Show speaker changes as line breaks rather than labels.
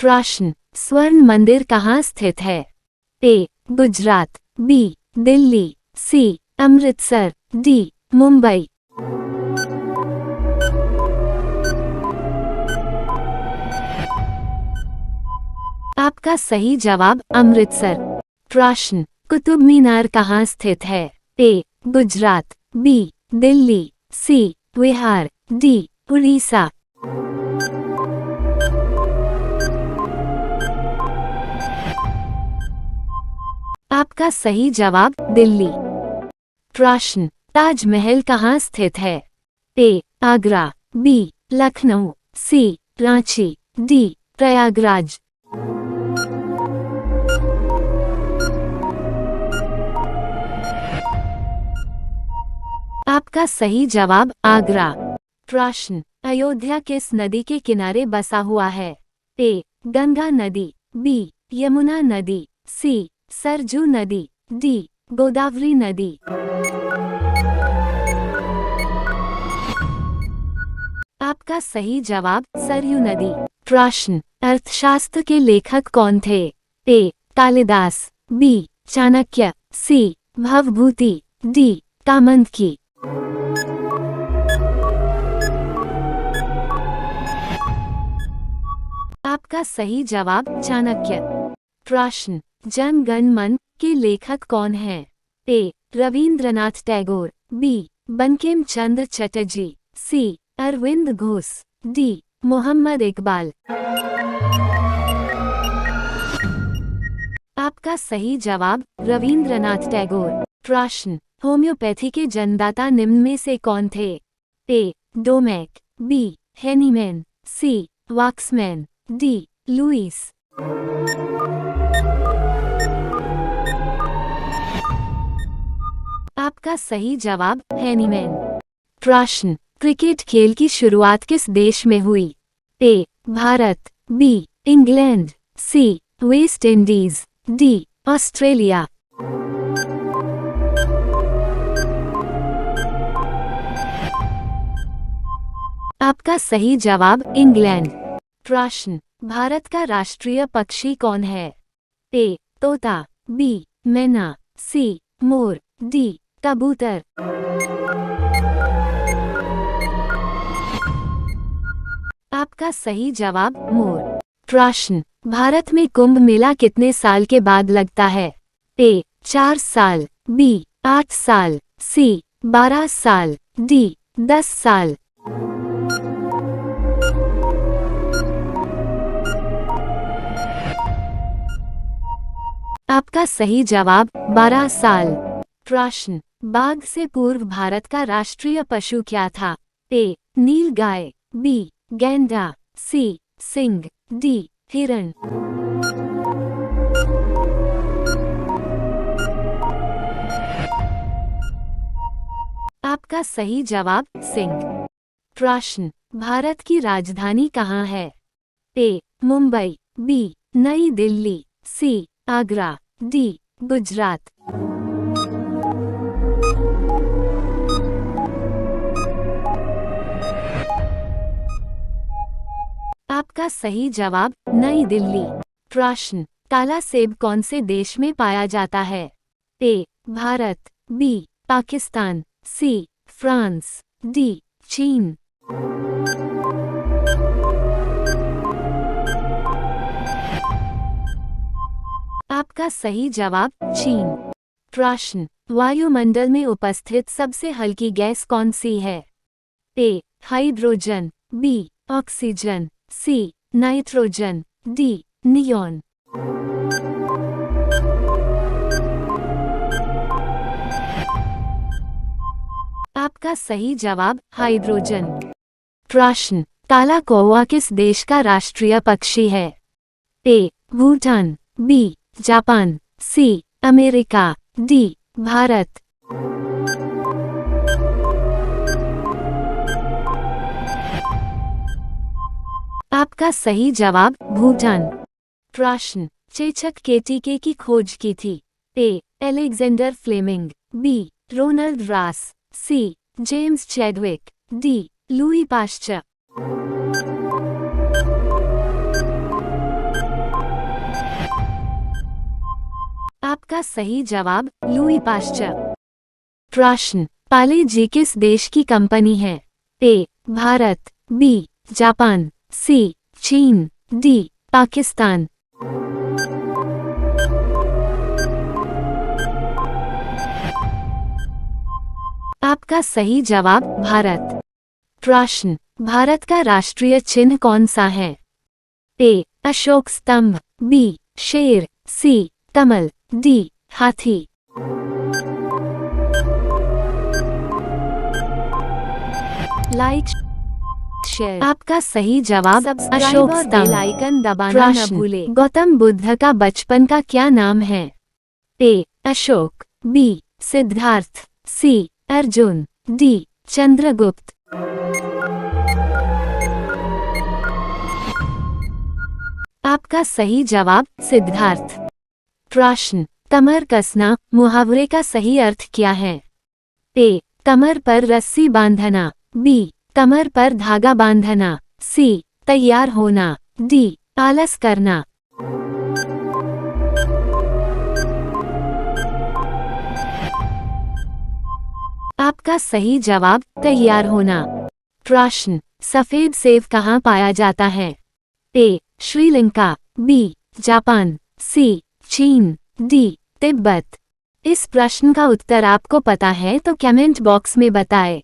प्रश्न, स्वर्ण मंदिर कहाँ स्थित है? ए. गुजरात, बी. दिल्ली, सी. अमृतसर, डी. मुंबई। आपका सही जवाब अमृतसर। प्रश्न, कुतुब मीनार कहाँ स्थित है? ए. गुजरात, बी. दिल्ली, सी. बिहार, डी. उड़ीसा। आपका सही जवाब दिल्ली। प्रश्न, ताजमहल कहाँ स्थित है? ए. आगरा, बी. लखनऊ, सी. रांची, डी. प्रयागराज। आपका सही जवाब आगरा। प्रश्न, अयोध्या किस नदी के किनारे बसा हुआ है? ए. गंगा नदी, बी. यमुना नदी, सी. सरजू नदी, डी. गोदावरी नदी। आपका सही जवाब सरयू नदी। प्रश्न, अर्थशास्त्र के लेखक कौन थे? ए. कालिदास, बी. चाणक्य, सी. भवभूति, डी. कामंतकी। आपका सही जवाब चाणक्य। प्रश्न, जन गण मन के लेखक कौन हैं? ए. रवींद्रनाथ टैगोर, बी. बंकिम चंद्र चटर्जी, सी. अरविंद घोष, डी. मोहम्मद इकबाल। आपका सही जवाब रवींद्रनाथ टैगोर। प्रश्न, होम्योपैथी के जन्मदाता निम्न में से कौन थे? ए. डोमेक, बी. हेनीमैन, सी. Waksman, D. लुईस। आपका सही जवाब हेनीमैन। प्रश्न, क्रिकेट खेल की शुरुआत किस देश में हुई? A. Bharat, B. England, C. West Indies, D. Australia. आपका सही जवाब इंग्लैंड। प्रश्न, भारत का राष्ट्रीय पक्षी कौन है? ए. तोता, बी. मैना, सी. मोर, डी. कबूतर। आपका सही जवाब मोर। प्रश्न, भारत में कुंभ मेला कितने साल के बाद लगता है? ए. 4 साल, बी. 8 साल, सी. 12 साल, डी. 10 साल। आपका सही जवाब 12 साल। प्रश्न, बाघ से पूर्व भारत का राष्ट्रीय पशु क्या था? ए. नीलगाय, बी. गैंडा, सी. सिंह, डी. हिरण। आपका सही जवाब सिंह। प्रश्न, भारत की राजधानी कहाँ है? ए. मुंबई, बी. नई दिल्ली, सी. आगरा, डी. गुजरात। आपका सही जवाब नई दिल्ली। प्रश्न, काला सेब कौन से देश में पाया जाता है? A. Bharat, B. Pakistan, C. France, D. चीन। आपका सही जवाब चीन। प्रश्न, वायुमंडल में उपस्थित सबसे हल्की गैस कौन सी है? A. Hydrogen, B. Oxygen, C. Nitrogen, D. Neon. आपका सही जवाब हाइड्रोजन। प्रश्न, काला कौवा किस देश का राष्ट्रीय पक्षी है? A. Bhutan, B. Japan, C. America, D. Bharat. आपका सही जवाब भूटान। प्रश्न, चेचक के टीके की खोज की थी? A. Alexander Fleming, B. Ronald Ross, C. James Chadwick, D. Louis Pasteur. आपका सही जवाब लुई पाश्चर। प्रश्न, पाले जी किस देश की कंपनी है? ए. भारत, बी. जापान, सी. चीन, डी. पाकिस्तान। आपका सही जवाब भारत। प्रश्न, भारत का राष्ट्रीय चिन्ह कौन सा है? ए. अशोक स्तंभ, बी. शेर, सी. कमल, डी. हाथी। Like share. आपका सही जवाब अशोक स्तंभ। बेल आइकन दबाना न भूलें। गौतम बुद्ध का बचपन का क्या नाम है? ए. अशोक, बी. सिद्धार्थ, सी. अर्जुन, डी. चंद्रगुप्त। आपका सही जवाब सिद्धार्थ। प्रश्न, कमर कसना मुहावरे का सही अर्थ क्या है? ए. कमर पर रस्सी बांधना, बी. कमर पर धागा बांधना, सी. तैयार होना, डी. आलस करना। आपका सही जवाब तैयार होना। प्रश्न, सफेद सेब कहाँ पाया जाता है? ए. श्रीलंका, बी. जापान, सी. चीन, डी. तिब्बत। इस प्रश्न का उत्तर आपको पता है तो कमेंट बॉक्स में बताएं।